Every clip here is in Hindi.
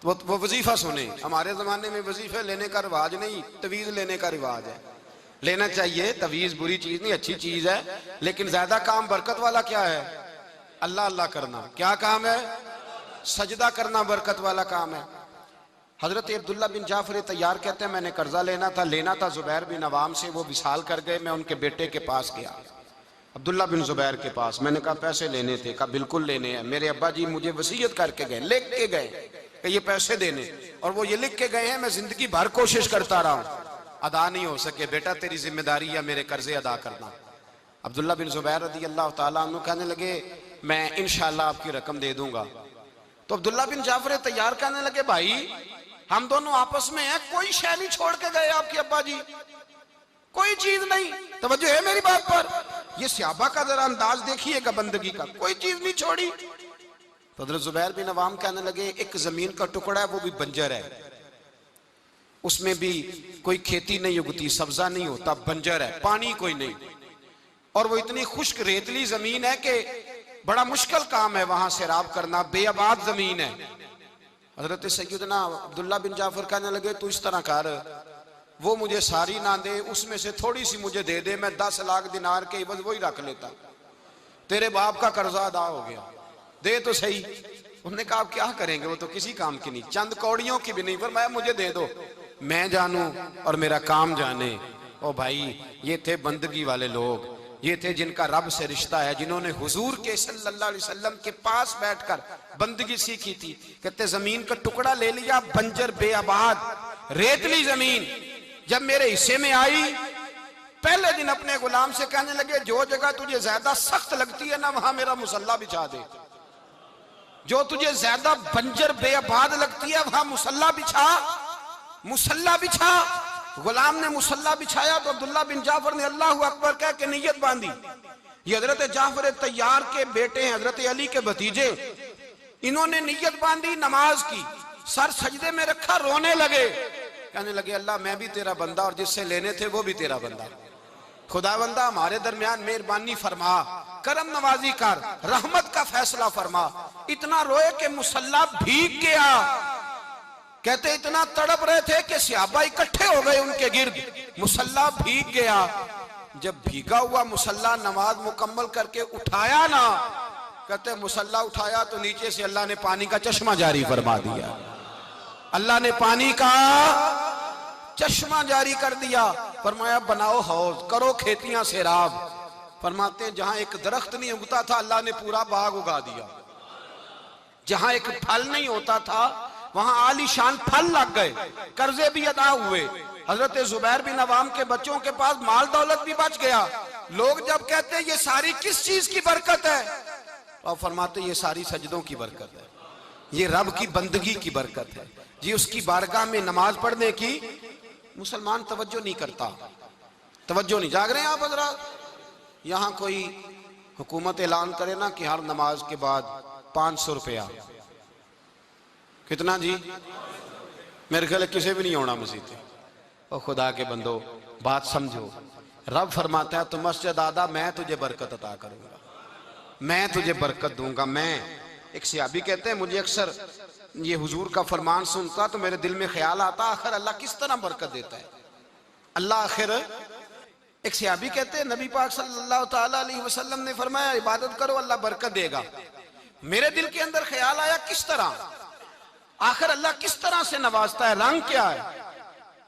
तो वो वजीफा सुने। हमारे जमाने में वजीफे लेने का रिवाज नहीं, तवीज लेने का रिवाज है। लेना चाहिए, तवीज बुरी चीज नहीं, अच्छी चीज है, लेकिन ज्यादा काम बरकत वाला क्या है? अल्लाह अल्लाह करना। क्या काम है? सजदा करना बरकत वाला काम है। हजरत अब्दुल्ला बिन जाफर तैयार कहते हैं मैंने कर्जा लेना था जुबैर बिन अवाम से, वो विसाल कर गए। मैं उनके बेटे के पास गया, अब्दुल्ला बिन जुबैर के पास। मैंने कहा पैसे लेने थे। कहा बिल्कुल लेने हैं, मेरे अब्बा जी मुझे वसीयत करके गए, लिख के गए कि ये पैसे देने, और वो ये लिख के गए हैं। मैं जिंदगी भर कोशिश करता रहा हूं, अदा नहीं हो सके। बेटा तेरी जिम्मेदारी है मेरे कर्जे अदा करना। अब्दुल्ला बिन जुबैर रदी अल्लाह तआला अन्हु कहने लगे मैं इंशाअल्लाह आपकी रकम दे दूंगा। तो अब्दुल्ला बिन जाफर तैयार कहने लगे भाई हम दोनों आपस में हैं, कोई शय नहीं छोड़ के गए आपके अब्बा जी, कोई चीज नहीं। तवज्जो है मेरी बात पर? ये सहाबा का जरा अंदाज देखिएगा बंदगी का, कोई चीज नहीं छोड़ी। तो हज़रत जुबैर बिन अवाम कहने लगे एक जमीन का टुकड़ा है, वो भी बंजर है, उसमें भी कोई खेती नहीं उगती, सब्जा नहीं होता, बंजर है, पानी कोई नहीं, और वो इतनी खुश्क रेतली जमीन है कि बड़ा मुश्किल काम है वहां सैराब करना, बेआबाद जमीन है। हजरत सैयदना अब्दुल्ला बिन जाफर कहने लगे तू इस तरह कर, वो मुझे सारी ना दे, उसमें से थोड़ी सी मुझे दे दे, मैं 10 लाख दिनार के बस वही रख लेता, तेरे बाप का कर्जा अदा हो गया, दे तो सही। उन्होंने कहा आप क्या करेंगे, वो तो किसी काम की नहीं, चंद कौड़ियों की भी नहीं, फरमाया मुझे दे दो, मैं जानूं और मेरा काम जाने। ओ भाई ये थे बंदगी वाले लोग, ये थे जिनका रब से रिश्ता है, जिन्होंने हुजूर के सल्लल्लाहु अलैहि वसल्लम के पास बैठकर बंदगी सीखी थी। कहते जमीन का टुकड़ा ले लिया, बंजर बेआबाद रेतली जमीन, जब मेरे हिस्से में आई पहले दिन अपने गुलाम से कहने लगे जो जगह तुझे ज्यादा सख्त लगती है ना वहां मेरा मुसल्ला बिछा दे, जो तुझे ज्यादा बंजर बेआबाद लगती है वहां मुसल्ला बिछा, मुसल्ला बिछा। गुलाम ने मुसल्ला बिछाया तो अब्दुल्ला बिन जाफर ने अल्लाहु अकबर कह के नियत बांधी। ये हजरत जाफर तैयार के बेटे हैं, हजरत अली के भतीजे, इन्होंने नियत बांधी नमाज की, सर सजदे में रखा, रोने लगे, कहने लगे अल्लाह मैं भी तेरा बंदा और जिससे लेने थे वो भी तेरा बंदा, खुदावंदा हमारे दरमियान मेहरबानी फरमा, करम नवाजी कर, रहमत का फैसला फरमा। इतना रोए कि मुसल्ला भीग गया। कहते इतना तड़प रहे थे कि सहाबा इकट्ठे हो गए उनके गिर्द, मुसल्ला भीग गया। जब भीगा हुआ मुसल्ला नमाज मुकम्मल करके उठाया ना, कहते मुसल्ला उठाया तो नीचे से अल्लाह ने पानी का चश्मा जारी फरमा दिया, अल्लाह ने पानी का चश्मा जारी कर दिया। फरमाया बनाओ हौज, करो खेतियां सैराब। फरमाते जहां एक दरख्त नहीं उगता था अल्लाह ने पूरा बाग उगा दिया, जहां एक फल नहीं होता था वहां आलीशान फल लग गए, कर्जे भी अदा हुए। हजरत जुबैर बिन अवाम के बच्चों के पास माल दौलत भी बच गया। लोग जब कहते हैं ये सारी किस चीज की बरकत है, और फरमाते ये सारी सजदों की बरकत है, ये रब की बंदगी की बरकत है जी, उसकी बारगाह में नमाज पढ़ने की। मुसलमान तवज्जो नहीं करता, तवज्जो नहीं, जाग रहे हैं आप हजरात? यहाँ कोई हुकूमत ऐलान करे ना कि हर नमाज के बाद 500 रुपया, कितना जी? मेरे ख्याल किसी भी नहीं होना मस्जिद। और खुदा के बंदो बात समझो, रब फरमाता है तो मस्जिद आदा मैं तुझे बरकत अता करूंगा, मैं तुझे बरकत दूंगा। मैं एक सहाबी कहते हैं मुझे अक्सर ये हुजूर का फरमान सुनता तो मेरे दिल में ख्याल आता आखिर अल्लाह किस तरह बरकत देता है, अल्लाह आखिर। एक सहाबी कहते हैं नबी पाक सल्लल्लाहु ताला अलैहि वसल्लम ने फरमाया इबादत करो अल्लाह बरकत देगा। मेरे दिल के अंदर ख्याल आया किस तरह, आखिर अल्लाह किस तरह से नवाजता है, रंग क्या है?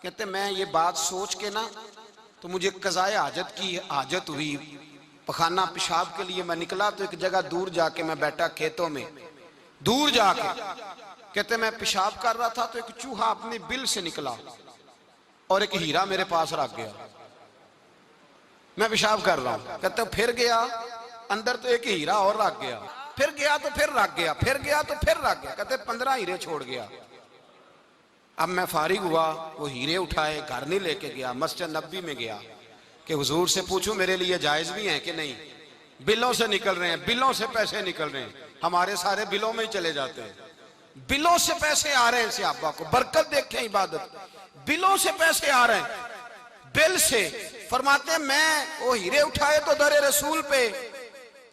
कहते मैं ये बात सोच के ना तो मुझे कज़ाए हाजत की हाजत हुई, पखाना पेशाब के लिए मैं निकला तो एक जगह दूर जाके मैं बैठा खेतों में, दूर जाके कहते मैं पेशाब कर रहा था तो एक चूहा अपने बिल से निकला और एक हीरा मेरे पास रख गया। मैं पेशाब कर रहा हूं, कहते फिर गया अंदर तो एक हीरा और रख गया, फिर गया तो फिर रख गया, फिर गया तो फिर रख गया, कहते 15 हीरे छोड़ गया। अब मैं फारिग हुआ, वो हीरे उठाए, घर नहीं लेके गया, मस्जिद नबी में गया कि हुजूर से पूछूं मेरे लिए जायज भी हैं कि नहीं। बिलों से निकल रहे हैं, बिलों से पैसे निकल रहे हैं, हमारे सारे बिलों में ही चले जाते हैं, बिलों से पैसे आ रहे हैं। सहाबा को बरकत देखें, इबादत, बिलों से पैसे आ रहे हैं, बिल से। फरमाते मैं वो हीरे उठाए तो दरे रसूल पे,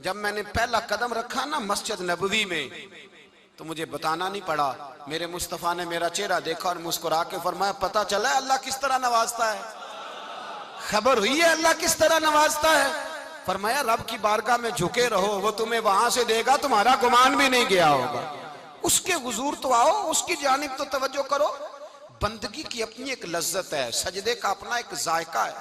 जब मैंने पहला कदम रखा ना मस्जिद नबवी में, तो मुझे बताना नहीं पड़ा, मेरे मुस्तफ़ा ने मेरा चेहरा देखा और मुस्कुरा के फरमाया, पता चला है अल्लाह किस तरह नवाजता है, खबर हुई है अल्लाह किस तरह नवाजता है। फरमाया रब की बारगाह में झुके रहो, वो तुम्हें वहां से देगा, तुम्हारा गुमान भी नहीं गया होगा। उसके हुजूर तो आओ, उसकी जानिब तो तवज्जो करो। बंदगी की अपनी एक लज्जत है, सजदे का अपना एक जायका है।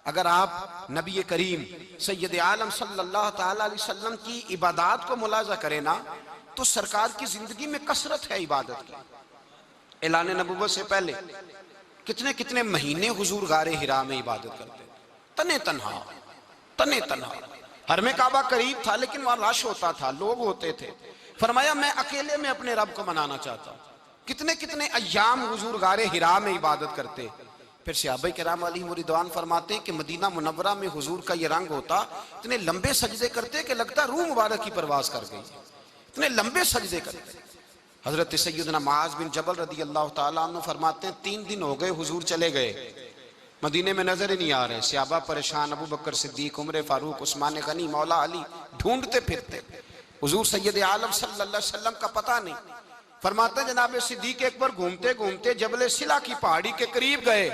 अगर आप नबी करीम सैयद आलम सल्लल्लाहु ताला अलैहि वसल्लम की इबादत को मुलाजा करें ना, तो सरकार की जिंदगी में कसरत है इबादत की। ऐलान नबुव्वत से पहले कितने कितने महीने हुजूर गारे हिरा में इबादत करते, तने तन्हा। हरमे काबा करीब था लेकिन वहां रश होता था, लोग होते थे। फरमाया मैं अकेले में अपने रब को मनाना चाहता हूं। कितने कितने अय्याम हुजूर गारे हिरा में इबादत करते। फिर सहाबाए किराम अलैहिम रिदवान फरमाते हैं कि मदीना मुनव्वरा में हुजूर का ये रंग होता, इतने लंबे सजदे करते कि लगता रूह मुबारक की परवाज कर गई, इतने लंबे सजदे करते। हजरत सैयदना मुआज बिन जबल रदी अल्लाह ताला अन्हु फरमाते हैं 3 दिन हो गए हुजूर चले गए, मदीने में नजर ही नहीं आ रहे। सहाबा परेशान, अबू बकर सिद्दीक, उमर फारूक, उस्मान गनी, मौला अली ढूंढते फिरते, हुजूर सैयद आलम सल्लल्लाहु अलैहि वसल्लम का पता नहीं। फरमाते जनाब सिद्दीक एक बार घूमते घूमते जबल सिला की पहाड़ी के करीब गए,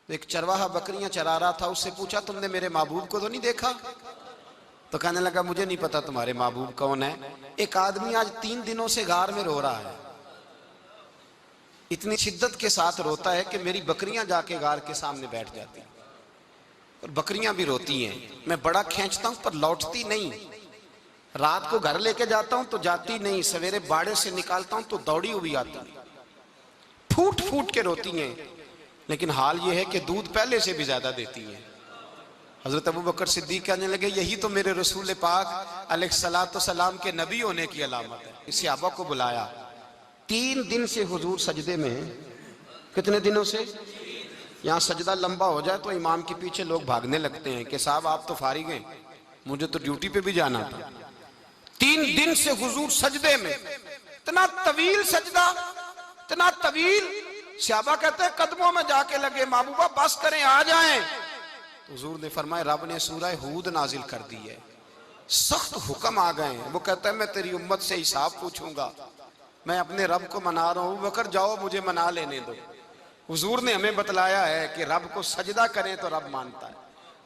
एक चरवाहा बकरियां चरा रहा था, उससे पूछा तुमने मेरे महबूब को तो नहीं देखा? तो कहने लगा मुझे नहीं पता तुम्हारे महबूब कौन है। एक आदमी आज 3 दिनों से गार में रो रहा है, इतनी शिद्दत के साथ रोता है कि मेरी बकरियां जाके गार के सामने बैठ जाती हैं, और बकरियां भी रोती हैं। मैं बड़ा खींचता हूं पर लौटती नहीं, रात को घर लेके जाता हूं तो जाती नहीं, सवेरे बाड़े से निकालता हूं तो दौड़ी हुई आती है, फूट फूट के रोती हैं। लेकिन हाल यह है कि दूध पहले से भी ज्यादा देती है। हजरत अबू बकर सिद्दीक कहने लगे यही तो मेरे रसूल पाक अलैहिस्सलातु सलाम के नबी होने की अलामत है। इस सहाबा को बुलाया, 3 दिन से हुजूर सजदे में। कितने दिनों से? यहाँ सजदा लंबा हो जाए तो इमाम के पीछे लोग भागने लगते हैं कि साहब आप तो फारिग हैं, मुझे तो ड्यूटी पे भी जाना था। 3 दिन से हुजूर सजदे में, इतना तवील सजदा, इतना तवील। सहाबा कहते हैं कदमों में जाके लगे, महबूबा बस करें आ जाएं। तो हुजूर ने फरमाया रब ने सूरह हूद नाजिल कर दी है, सख्त हुक्म आ गए हैं। वो कहता है मैं तेरी उम्मत से हिसाब पूछूंगा, मैं अपने रब को मना रहा हूं, बकर जाओ मुझे मना लेने दो। हुजूर ने हमें बतलाया है कि रब को सजदा करें तो रब मानता है,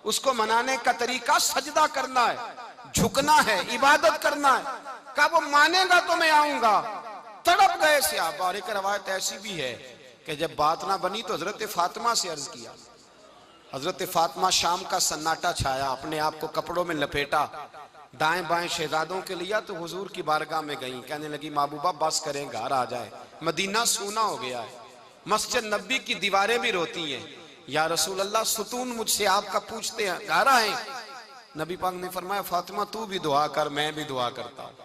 उसको मनाने का तरीका सजदा करना है, झुकना है, इबादत करना है। कहा वो मानेगा तो मैं आऊंगा। तड़प गए सहाबा। और एक रवायत ऐसी भी है कि जब बात ना बनी तो हजरत फातिमा से अर्ज किया। हजरत फातिमा शाम का सन्नाटा छाया, अपने आप को कपड़ों में लपेटा, दाएं बाएं शहजादों के लिया तो हुजूर की बारगाह में गई। कहने लगी महबूबा बस करें घर आ जाए, मदीना सूना हो गया है, मस्जिद नबी की दीवारें भी रोती हैं। या रसूल अल्लाह सुतून मुझसे आपका पूछते हैं घर आए। नबी पाक ने फरमाया फातिमा तू भी दुआ कर, मैं भी दुआ करता हूं।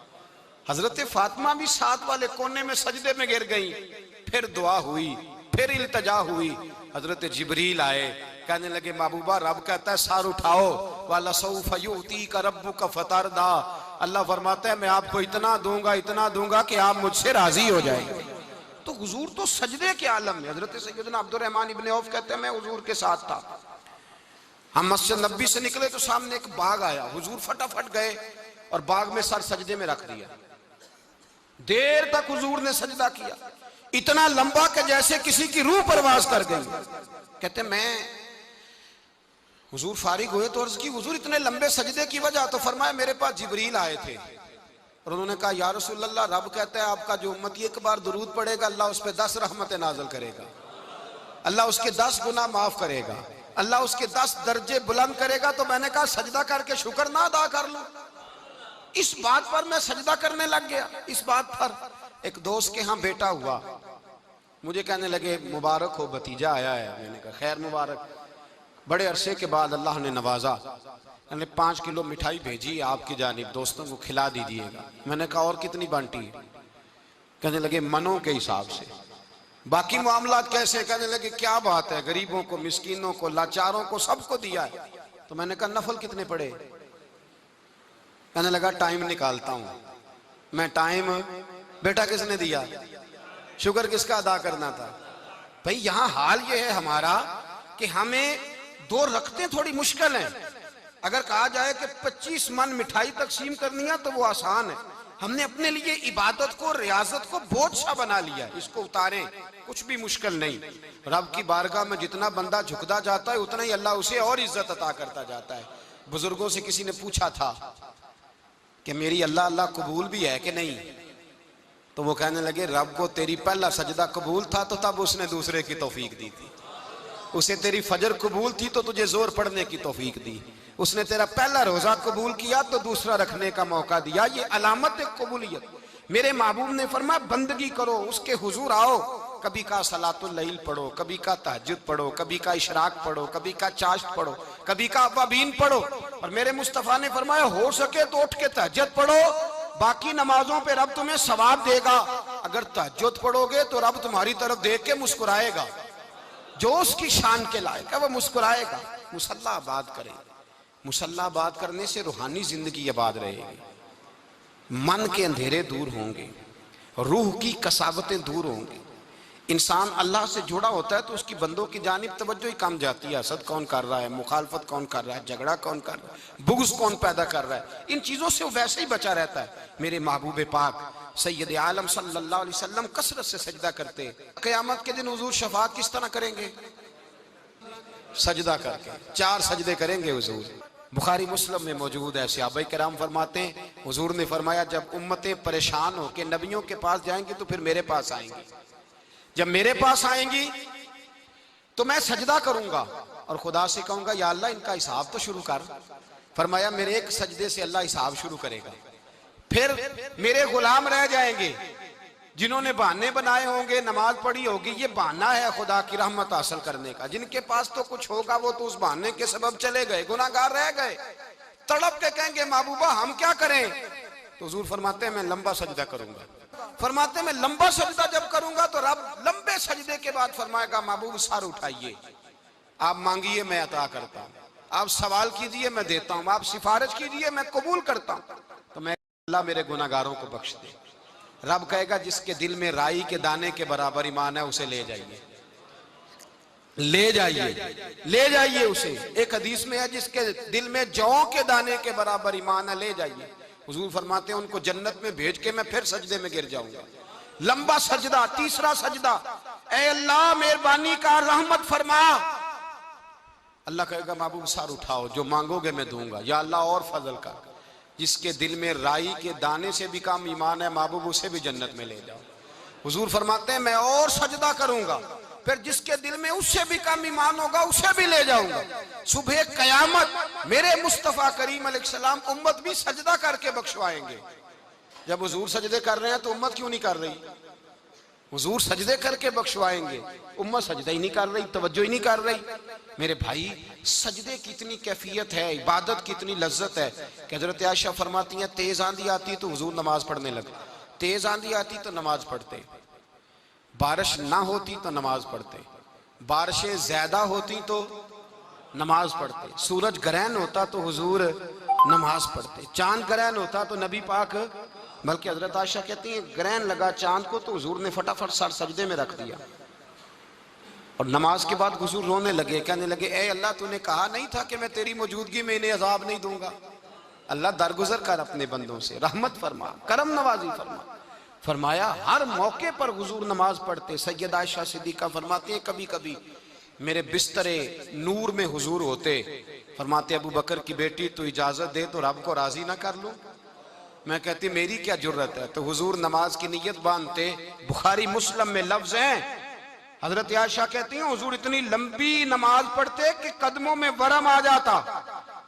हजरत फातिमा भी साथ वाले कोने में सजदे में गिर गई। फिर दुआ हुई, फिर इल्तजा हुई। हजरत जिब्रील आए, कहने लगे महबूबा रब कहता है सार उठाओ, वाला सौफ युतीका रब्बुका फतरदा। अल्लाह फरमाता है मैं आपको इतना दूंगा कि आप मुझसे राजी हो जाएंगे। तो हुजूर तो सजदे के आलम में। हजरत सैयदना अब्दुर्रहमान इब्ने औफ कहते हैं मैं हुजूर के साथ था, हम मस्जिद नबी से निकले तो सामने एक बाग आया, हुजूर फटाफट गए और बाग में सर सजदे में रख दिया। देर तक हुजूर ने सजदा किया, इतना लंबा कि जैसे किसी की रूह परवाज कर गई। कहते मैं हुजूर फारिग हुए तो अर्ज की हुजूर इतने लंबे सजदे की वजह? तो फरमाया मेरे पास जिब्रील आए थे और उन्होंने कहा या रसूल अल्लाह रब कहता है आपका जो उम्मती एक बार दुरूद पड़ेगा अल्लाह उस पर 10 रहमतें नाज़िल करेगा, अल्लाह उसके 10 गुनाह माफ करेगा, अल्लाह उसके 10 दर्जे बुलंद करेगा। तो मैंने कहा सजदा करके शुक्र ना अदा कर लूं? इस बात पर मैं सजदा करने लग गया। इस बात पर एक दोस्त के यहाँ बेटा हुआ, मुझे कहने लगे मुबारक हो भतीजा आया है। मैंने कहा खैर मुबारक। बड़े अरसे के बाद अल्लाह ने नवाजा, मैंने 5 किलो मिठाई भेजी आपकी जानिब, दोस्तों को खिला दीजिएगा। मैंने कहा और कितनी बांटी? कहने लगे मनों के हिसाब से। बाकी मामलात कैसे? कहने लगे क्या बात है, गरीबों को, मिस्कीनों को, लाचारों को, सबको दिया है। तो मैंने कहा नफल कितने पड़े? कहने लगा टाइम निकालता हूं मैं। टाइम बेटा किसने दिया? शुक्र किसका अदा करना था? भाई यहां हाल ये है हमारा कि हमें 2 रखते थोड़ी मुश्किल है। अगर कहा जाए कि 25 मन मिठाई तकसीम करनी है तो वो आसान है। हमने अपने लिए इबादत को, रियाजत को बोझ सा बना लिया। इसको उतारें, कुछ भी मुश्किल नहीं। रब की बारगाह में जितना बंदा झुकता जाता है उतना ही अल्लाह उसे और इज्जत अता करता जाता है। बुजुर्गों से किसी ने पूछा था कि मेरी अल्लाह अल्लाह कबूल भी है कि नहीं, तो वो कहने लगे रब को तेरी पहला सजदा कबूल था तो तब उसने दूसरे की तौफीक दी थी। उसे तेरी फजर कबूल थी तो तुझे जोर पढ़ने की तौफीक दी। उसने तेरा पहला रोजा कबूल किया तो दूसरा रखने का मौका दिया। ये अलामत है कबूलियत। मेरे महबूब ने फरमाया बंदगी करो, उसके हुजूर आओ। कभी का सलातुल लैल पढ़ो, कभी का तहज्जुद पढ़ो, कभी का इशराक पढ़ो, कभी का चाश्त पढ़ो, कभी का अवाबीन पढ़ो। और मेरे मुस्तफा ने फरमाया हो सके तो उठ के तहज्जुद पढ़ो, बाकी नमाजों पे रब तुम्हें सवाब देगा। अगर तहज्जुद पढ़ोगे तो रब तुम्हारी तरफ देख के मुस्कुराएगा। जो उसकी शान के लायक है वो मुस्कुराएगा। मुसल्ला आबाद करें। मुसल्ला आबाद करने से रूहानी जिंदगी आबाद रहेगी, मन के अंधेरे दूर होंगे, रूह की कसावतें दूर होंगी। इंसान अल्लाह से जुड़ा होता है तो उसकी बंदों की जानिब तवज्जो ही कम जाती है। हसद कौन कर रहा है, मुखालफत कौन कर रहा है, झगड़ा कौन कर रहा है, बुग़्ज़ कौन पैदा कर रहा है, इन चीज़ों से वो वैसे ही बचा रहता है। मेरे महबूब पाक सैयद आलम सल्लल्लाहु अलैहि वसल्लम कसरत से सजदा करते। क़यामत के दिन हुजूर शफाअत किस तरह करेंगे? सजदा करके 4 सजदे करेंगे हुजूर। बुखारी मुस्लिम में मौजूद है। सहाबा किराम फरमाते हैं हुजूर ने फरमाया जब उम्मतें परेशान हो के नबियों के पास जाएंगी तो फिर मेरे पास आएंगी। जब मेरे पास आएंगी तो मैं सजदा करूंगा और खुदा से कहूंगा या अल्लाह इनका हिसाब तो शुरू कर। फरमाया मेरे एक सजदे से अल्लाह हिसाब शुरू करेगा। फिर मेरे गुलाम रह जाएंगे जिन्होंने बहाने बनाए होंगे, नमाज पढ़ी होगी, ये बहाना है खुदा की रहमत हासिल करने का। जिनके पास तो कुछ होगा वो तो उस बहाने के सबब चले गए, गुनाहगार रह गए, तड़प के कहेंगे महबूबा हम क्या करें? तो हुजूर फरमाते हैं मैं लंबा सजदा करूंगा। फरमाते हैं मैं लंबा सजदा जब करूंगा तो रब लंबे सजदे के बाद फरमाएगा महबूब सर उठाइए, आप मांगिए मैं अता करता हूं, आप सवाल कीजिए मैं देता हूं, आप सिफारिश कीजिए मैं कबूल करता हूं। तो मैं अल्लाह मेरे गुनाहगारों को बख्श दे। रब कहेगा जिसके दिल में राई के दाने के बराबर ईमान है उसे ले जाइए, ले जाइए, ले जाइए उसे। एक हदीस में है जिसके दिल में जौ के दाने के बराबर ईमान है, ले जाइए। हुजूर फरमाते हैं उनको जन्नत में भेज के मैं फिर सजदे में गिर जाऊंगा। लंबा सजदा, तीसरा सजदा, ऐ अल्लाह मेहरबानी का रहमत फरमा। अल्लाह कहेगा महबूब सर उठाओ, जो मांगोगे मैं दूंगा। या अल्लाह और फजल कर। जिसके दिल में राई के दाने से भी कम ईमान है महबूब उसे भी जन्नत में ले जाओ। हुजूर फरमाते हैं मैं और सजदा करूंगा, फिर जिसके दिल में उससे भी कम ईमान होगा उसे भी ले जाऊंगा। सुबह कयामत मेरे मुस्तफा करीम अलैहिस्सलाम उम्मत भी सजदा करके बख्शवाएंगे। जब हुजूर सजदे कर रहे हैं तो उम्मत क्यों नहीं कर रही? हुजूर सजदे करके बख्शवाएंगे, उम्मत सजदा ही नहीं कर रही, तवज्जो ही नहीं कर रही। मेरे भाई सजदे की इतनी कैफियत है, इबादत की इतनी लज्जत है कि हजरत आयशा फरमाती हैं तेज आंधी आती तो हुजूर नमाज पढ़ने लगे, तेज आंधी आती तो नमाज पढ़ते, बारिश ना होती तो नमाज पढ़ते, बारिशें ज्यादा होती तो नमाज पढ़ते, सूरज ग्रहण होता तो हुजूर नमाज पढ़ते, चांद ग्रहण होता तो नबी पाक, बल्कि हजरत आयशा कहती है ग्रहण लगा चांद को तो हुजूर ने फटाफट सर सजदे में रख दिया और नमाज के बाद हुजूर रोने लगे, कहने लगे ए अल्लाह तूने कहा नहीं था कि मैं तेरी मौजूदगी में इन्हें अजाब नहीं दूंगा। अल्लाह दरगुजर कर अपने बंदों से, रहमत फरमा, करम नवाजी फरमा। फरमाया हर मौके पर हुजूर नमाज पढ़ते। सैयद आयशा सिद्दीका फरमाती है कभी कभी मेरे बिस्तरे नूर में हुजूर होते, फरमाते अबू बकर की बेटी तो इजाजत दे तो रब को राजी ना कर लूं। मैं कहती मेरी क्या जुर्रत है। तो हुजूर नमाज की नीयत बांधते। बुखारी मुस्लिम में लफ्ज हैं, हजरत आयशा कहती हैं हुजूर इतनी लंबी नमाज पढ़ते कि कदमों में वरम आ जाता,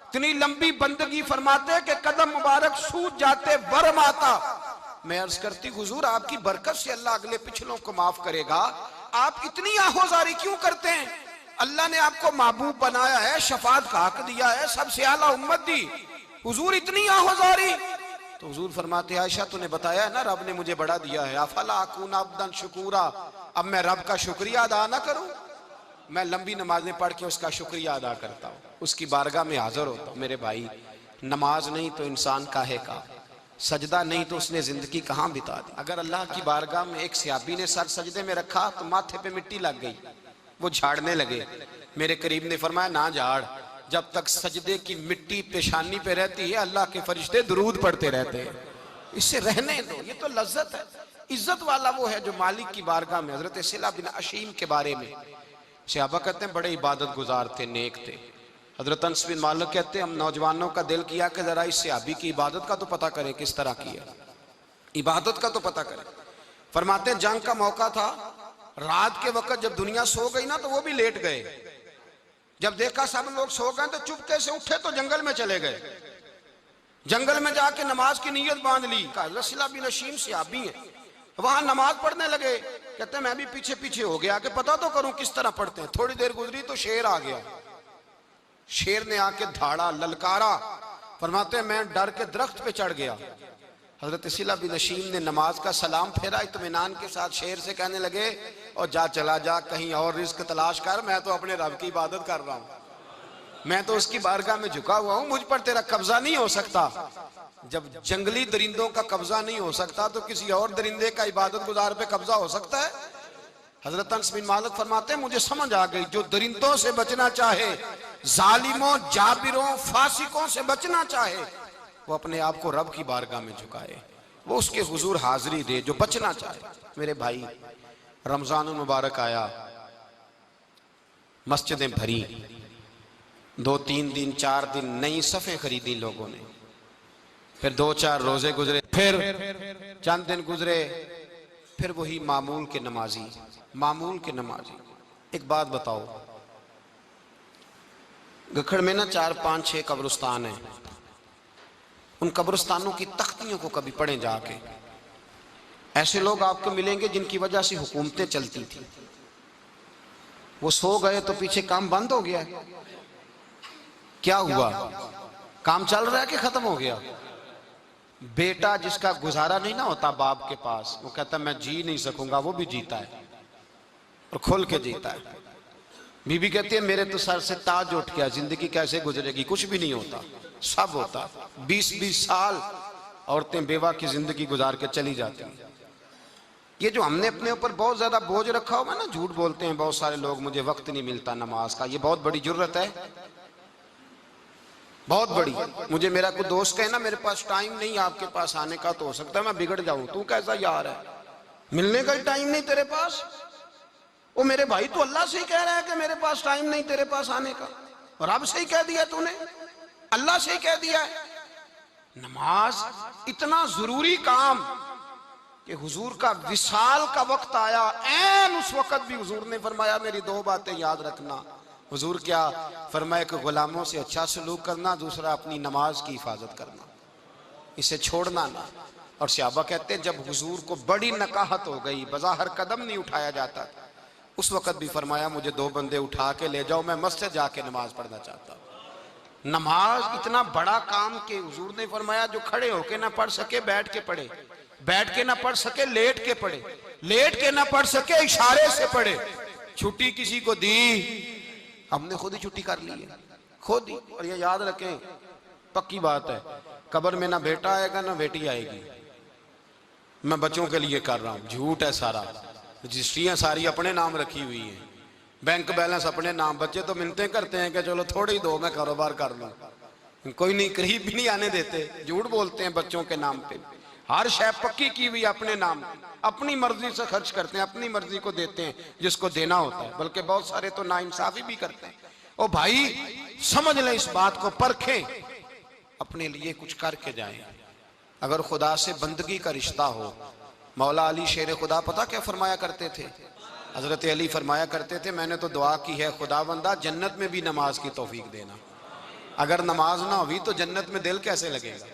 इतनी लंबी बंदगी फरमाते कि कदम मुबारक सूज जाते, वरम आता। मैं अर्ज करती हुजूर आपकी बरकत से अल्लाह अगले पिछलों को माफ करेगा, आप इतनी आहोजारी क्यों करते हैं? अल्लाह ने आपको महबूब बनाया है, शफाअत का हक दिया है, सबसे आला उम्मत दी, हुजूर इतनी आहोजारी। तो हुजूर फरमाते आयशा तूने बताया ना रब ने मुझे बड़ा दिया है, अफला अकूना अब्दन शुकूरा, अब मैं रब का शुक्रिया अदा ना करूं? मैं लंबी नमाजें पढ़ के उसका शुक्रिया अदा करता हूं, उसकी बारगाह में हाजिर होता हूं। मेरे भाई नमाज नहीं तो इंसान काहे का, सजदा नहीं तो उसने जिंदगी कहां बिता दी। अगर अल्लाह की बारगाह में एक सहाबी ने सर सजदे में रखा तो माथे पे मिट्टी लग गई, वो झाड़ने लगे। मेरे करीब ने फरमाया ना झाड़, जब तक सजदे की मिट्टी पेशानी पे रहती है अल्लाह के फरिश्ते दुरूद पढ़ते रहते हैं। इसे रहने दो, ये तो लज्जत है। इज्जत वाला वो है जो मालिक की बारगाह में। हजरत सिला बिन अशीम के बारे में सहाबा कहते हैं बड़े इबादत गुजार थे, नेक थे। हजरत अनस बिन मालिक कहते हैं हम नौजवानों का दिल किया कि जरा इस सहाबी की इबादत का तो पता करें, किस तरह की है इबादत का तो पता करें। फरमाते हैं जंग का मौका था, रात के वक्त जब दुनिया सो गई ना तो वो भी लेट गए। जब देखा सब लोग सो गए तो चुपके से उठे तो जंगल में चले गए। जंगल में जाके नमाज की नीयत बांध ली। रसीला बिन अशीम सहाबी है, वहां नमाज पढ़ने लगे। कहते हैं मैं भी पीछे पीछे हो गया कि पता तो करूं किस तरह पढ़ते हैं। थोड़ी देर गुजरी तो शेर आ गया। शेर ने आके धाड़ा, ललकारा। फरमाते हैं मैं डर के दरख्त पे चढ़ गया। हजरत सिला बिन अशीम ने नमाज का सलाम फेरा, इत्मीनान के साथ शेर से कहने लगे और जा चला जा, कहीं और रिस्क तलाश कर, मैं तो अपने रब की इबादत कर रहा हूं, मैं तो उसकी बारगाह में झुका हुआ हूं, मुझ पर तेरा कब्जा नहीं हो सकता। जब जंगली दरिंदों का कब्जा नहीं हो सकता तो किसी और दरिंदे का इबादत गुजार पे कब्जा हो सकता है। हजरत अनस बिन मालिक फरमाते हैं मुझे समझ आ गई, जो दरिंदों से बचना चाहे, जालिमों, जाबिरों, फासिकों से बचना चाहे, वो अपने आप को रब की बारगाह में झुकाए, वो उसके हुजूर हाजिरी दे। जो बचना चाहे, मेरे भाई रमजान मुबारक आया, मस्जिदें भरी, 2-3 दिन 4 दिन नई सफ़ें खरीदी लोगों ने। फिर 2-4 रोजे गुजरे, फिर चंद दिन गुजरे, फिर वही मामूल के नमाजी, मामूल के नमाजी। एक बात बताओ, गखड़ में ना 4-5-6 कब्रिस्तान है। उन कब्रिस्तानों की तख्तियों को कभी पढ़ें जाके। ऐसे लोग आपको मिलेंगे जिनकी वजह से हुकूमतें चलती थी, वो सो गए तो पीछे काम बंद हो गया। क्या हुआ? काम चल रहा है कि खत्म हो गया? बेटा जिसका गुजारा नहीं ना होता बाप के पास, वो कहता मैं जी नहीं सकूंगा, वो भी जीता है और खुल के जीता है। बीबी कहती है मेरे तो सर से ताज उठ गया, जिंदगी कैसे गुजरेगी? कुछ भी नहीं होता, सब होता। 20-20 साल औरतें बेवा की जिंदगी गुजार के चली जाती हैं। ये जो हमने अपने ऊपर बहुत ज्यादा बोझ रखा हुआ ना, झूठ बोलते हैं बहुत सारे लोग, मुझे वक्त नहीं मिलता नमाज का, ये बहुत बड़ी जुर्रत है, बहुत बड़ी। मुझे मेरा कोई दोस्त कहे ना मेरे पास टाइम नहीं आपके पास आने का, तो हो सकता है मैं बिगड़ जाऊं। तू कैसा यार है, मिलने का टाइम नहीं तेरे पास? वो मेरे भाई तू अल्लाह से ही कह रहा है कि मेरे पास टाइम नहीं तेरे पास आने का, और रब से ही कह दिया तूने, अल्लाह से ही कह दिया है। नमाज इतना जरूरी काम कि हुजूर का विसाल का वक्त आया, ऐन उस वक्त भी हुजूर ने फरमाया मेरी 2 बातें याद रखना। हुजूर क्या फरमाया कि गुलामों से अच्छा सलूक करना, दूसरा अपनी नमाज की हिफाजत करना, इसे छोड़ना ना। और सहाबा कहते हैं जब हुजूर को बड़ी नकाहत हो गई, बज़ाहिर कदम नहीं उठाया जाता, उस वक्त भी फरमाया मुझे 2 बंदे उठा के ले जाओ, मैं मस्जिद जाके नमाज पढ़ना चाहता हूँ। नमाज इतना बड़ा काम कि हुजूर ने फरमाया जो खड़े होके ना पढ़ सके बैठ के पढ़े, बैठ के ना पढ़ सके लेट के पढ़े, लेट के ना पढ़ सके इशारे से पढ़े। छुट्टी किसी को दी, हमने खुद ही छुट्टी कर ली है, खुद ही। और ये याद रखें, पक्की बात है, कब्र में ना बेटा आएगा ना बेटी आएगी। मैं बच्चों के लिए कर रहा हूँ, झूठ है सारा। रजिस्ट्रियाँ सारी अपने नाम रखी हुई हैं, बैंक बैलेंस अपने नाम। बच्चे तो मिन्नतें करते हैं कि चलो थोड़ी दो मैं कारोबार कर लूँ, कोई नहीं, करीब भी नहीं आने देते। झूठ बोलते हैं बच्चों के नाम पे। हर शय पक्की की हुई अपने नाम, अपनी मर्जी से खर्च करते हैं, अपनी मर्जी को देते हैं जिसको देना होता है, बल्कि बहुत सारे तो नाइंसाफी भी करते हैं। ओ भाई समझ लें इस बात को, परखें, अपने लिए कुछ करके जाएं। अगर खुदा से बंदगी का रिश्ता हो, मौला अली शेर खुदा पता क्या फरमाया करते थे? हजरत अली फरमाया करते थे मैंने तो दुआ की है खुदा बंदा जन्नत में भी नमाज की तौफीक देना। अगर नमाज ना हुई तो जन्नत में दिल कैसे लगेगा?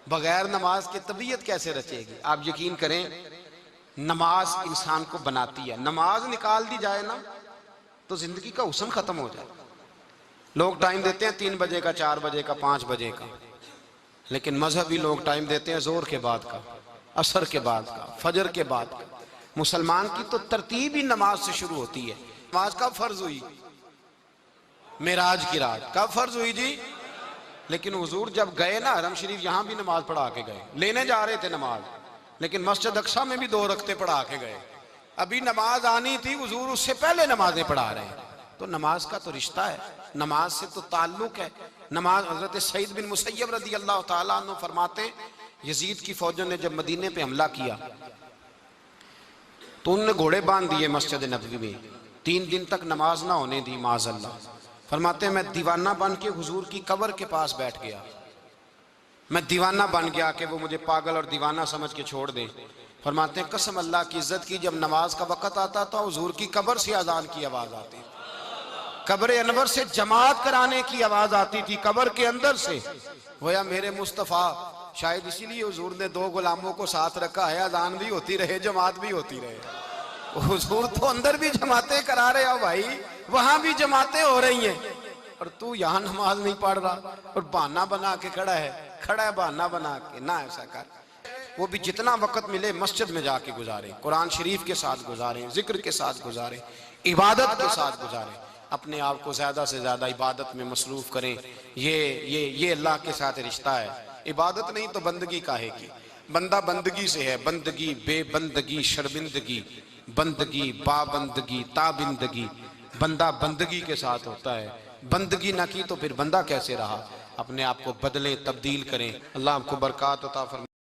बगैर नमाज की तबीयत कैसे रचेगी? आप यकीन करें नमाज इंसान को बनाती है। नमाज निकाल दी जाए ना तो जिंदगी का हुस्न खत्म हो जाए। लोग टाइम देते हैं 3 बजे का, 4 बजे का, 5 बजे का, लेकिन मजहबी लोग टाइम देते हैं जोर के बाद का, असर के बाद का, फजर के बाद का। मुसलमान की तो तरतीब ही नमाज से शुरू होती है। नमाज कब फर्ज हुई? मेराज की रात। कब फर्ज हुई जी? लेकिन हुजूर जब गए ना हरम शरीफ, यहां भी नमाज पढ़ा के गए। लेने जा रहे थे नमाज, लेकिन मस्जिद अक्सा में भी 2 रखते पढ़ा के गए। अभी नमाज आनी थी, हुजूर उससे पहले नमाजें पढ़ा रहे हैं। तो नमाज का तो रिश्ता है, नमाज से तो ताल्लुक है। नमाज, हजरत सईद बिन मुसय्यब रदी अल्लाह ताला अन्हु फरमाते यजीद की फौजों ने जब मदीने पे हमला किया तो उनने घोड़े बांध दिए मस्जिद नबवी में, 3 दिन तक नमाज ना होने दी माज़अल्लाह। फरमाते हैं मैं दीवाना बन के हुजूर की कब्र के पास बैठ गया, मैं दीवाना बन गया कि वो मुझे पागल और दीवाना समझ के छोड़ दे। फरमाते हैं कसम अल्लाह की इज्जत की, जब नमाज का वक़्त आता था हुजूर की कब्र से अजान की आवाज़ आती, कब्र अनवर से जमात कराने की आवाज़ आती थी, कब्र के अंदर से। गोया मेरे मुस्तफ़ा, शायद इसीलिए हुजूर ने 2 गुलामों को साथ रखा है, अजान भी होती रहे जमात भी होती रहे। हुजूर तो अंदर भी जमातें करा रहे हो भाई, वहां भी जमातें हो रही हैं और तू यहाँ नमाज नहीं पढ़ रहा और बहाना बना के खड़ा है बहाना बना के। ना ऐसा कर, वो भी जितना वक्त मिले मस्जिद में जाके गुजारे, कुरान शरीफ के साथ गुजारें, जिक्र के साथ गुजारें, इबादत के साथ गुजारें, अपने आप को ज्यादा से ज्यादा इबादत में मसरूफ करें। ये अल्लाह के साथ रिश्ता है। इबादत नहीं तो बंदगी काहे की, बंदा बंदगी से है, बंदगी बेबंदगी शर्मिंदगी, बंदगी बाबंदगी ताबिंदगी, बंदा बंदगी के साथ होता है। बंदगी ना की तो फिर बंदा कैसे रहा। अपने आप को बदलें, तब्दील करें। अल्लाह आपको बरकत अता फरमाए।